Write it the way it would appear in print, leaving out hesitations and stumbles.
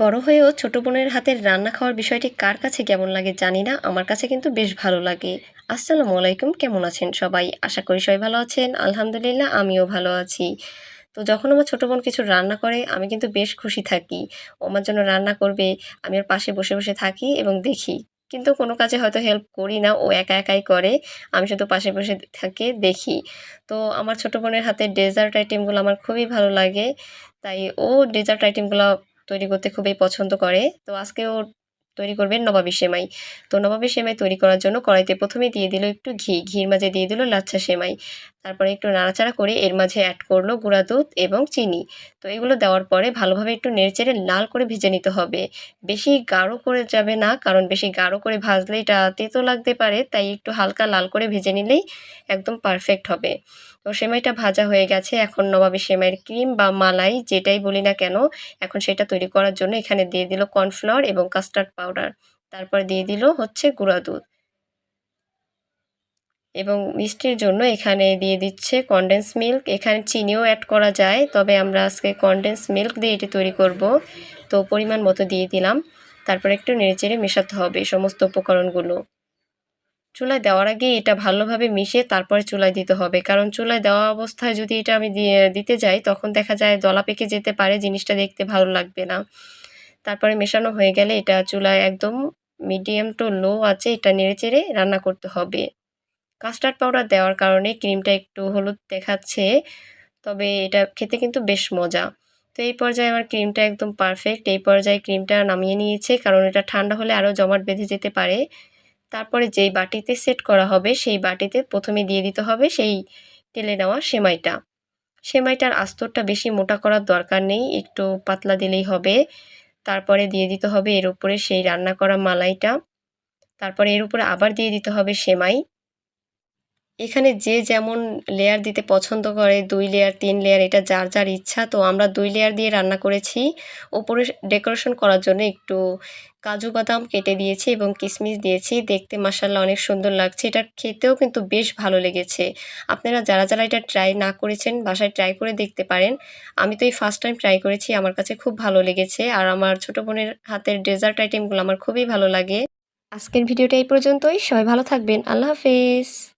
বড় হয়েও ছোট বোনের হাতের রান্না খাওয়ার বিষয়টি কার কাছে কেমন লাগে জানি না, আমার কাছে কিন্তু বেশ ভালো লাগে। আসসালামু আলাইকুম, কেমন আছেন সবাই? আশা করি সবাই ভালো আছেন। আলহামদুলিল্লাহ, আমিও ভালো আছি। তো যখন আমার ছোট বোন কিছু রান্না করে আমি কিন্তু বেশ খুশি থাকি। ও আমার জন্য রান্না করবে, আমি ওর পাশে বসে বসে থাকি এবং দেখি। কিন্তু কোনো কাজে হয়তো হেল্প করি না, ও একা একাই করে। আমি শুধু পাশে বসে থেকে দেখি। তো আমার ছোট বোনের হাতের ডেজার্ট আইটেমগুলো আমার খুবই ভালো লাগে। তাই ও ডেজার্ট আইটেমগুলো তৈরি করতে খুবই পছন্দ করে। তো আজকে ও তৈরি করবে নবাবী সেমাই। তো নবাবী সেমাই তৈরি করার জন্য কড়াইতে প্রথমে দিয়ে দিল একটু ঘি, ঘির মাঝে দিয়ে দিল লাচ্ছা সেমাই। তারপরে একটু নাড়াচাড়া করে এর মাঝে অ্যাড করলো গুঁড়া দুধ এবং চিনি। তো এগুলো দেওয়ার পরে ভালোভাবে একটু নেড়েচেড়ে লাল করে ভেজে নিতে হবে। বেশি গাঢ় করে যাবে না, কারণ বেশি গাঢ় করে ভাজলে এটা তেতো লাগতে পারে, তাই একটু হালকা লাল করে ভেজে নিলেই একদম পারফেক্ট হবে। তো সেমাইটা ভাজা হয়ে গেছে, এখন নবাবী সেমাইয়ের ক্রিম বা মালাই যেটাই বলি না কেন, এখন সেটা তৈরি করার জন্য এখানে দিয়ে দিল কর্নফ্লাওয়ার এবং কাস্টার্ড পাউডার। তারপর দিয়ে দিল হচ্ছে গুঁড়া দুধ এবং মিষ্টির জন্য এখানে দিয়ে দিচ্ছে কনডেন্স মিল্ক। এখানে চিনিও অ্যাড করা যায়, তবে আমরা আজকে কনডেন্স মিল্ক দিয়ে এটি তৈরি করব। তো পরিমাণ মতো দিয়ে দিলাম। তারপর একটু নেড়েচেড়ে মেশাতে হবে সমস্ত উপকরণগুলো। চুলায় দেওয়ার আগে এটা ভালোভাবে মিশিয়ে তারপরে চুলায় দিতে হবে, কারণ চুলায় দেওয়া অবস্থায় যদি এটা আমি দিতে যাই তখন দেখা যায় দলা পেকে যেতে পারে, জিনিসটা দেখতে ভালো লাগবে না। তারপরে মেশানো হয়ে গেলে এটা চুলায় একদম মিডিয়াম টু লো আছে এটা নেড়েচেড়ে রান্না করতে হবে। কাস্টার্ড পাউডার দেওয়ার কারণে ক্রিমটা একটু হলুদ দেখাচ্ছে, তবে এটা খেতে কিন্তু বেশ মজা। তো এই পর্যায়ে আমার ক্রিমটা একদম পারফেক্ট। এই পর্যায়ে ক্রিমটা নামিয়ে নিয়েছে, কারণ এটা ঠান্ডা হলে আরও জমাট বেঁধে যেতে পারে। তারপরে যেই বাটিতে সেট করা হবে সেই বাটিতে প্রথমে দিয়ে দিতে হবে সেই টেলে নেওয়া সেমাইটা। সেমাইটার আস্তরটা বেশি মোটা করার দরকার নেই, একটু পাতলা দিলেই হবে। তারপরে দিয়ে দিতে হবে এর উপরে সেই রান্না করা মালাইটা। তারপরে এর উপরে আবার দিয়ে দিতে হবে সেমাই। এখানে যে যেমন লেয়ার দিতে পছন্দ করে, 2 লেয়ার 3 লেয়ার, এটা যার যার ইচ্ছা। তো আমরা 2 লেয়ার দিয়ে রান্না করেছি। ওপরে ডেকোরেশন করার জন্য একটু কাজু বাদাম কেটে দিয়েছি এবং কিশমিশ দিয়েছি। দেখতে মাশাআল্লাহ অনেক সুন্দর লাগছে। এটা খেতেও কিন্তু বেশ ভালো লেগেছে। আপনারা যারা যারা এটা ট্রাই না করেছেন বাসায় ট্রাই করে দেখতে পারেন। আমি তো এই ফার্স্ট টাইম ট্রাই করেছি, আমার কাছে খুব ভালো লেগেছে। আর আমার ছোট বোনের হাতের ডেজার্ট আইটেমগুলো আমার খুবই ভালো লাগে। আজকের ভিডিওটা এই পর্যন্তই। সবাই ভালো থাকবেন। আল্লাহ হাফেজ।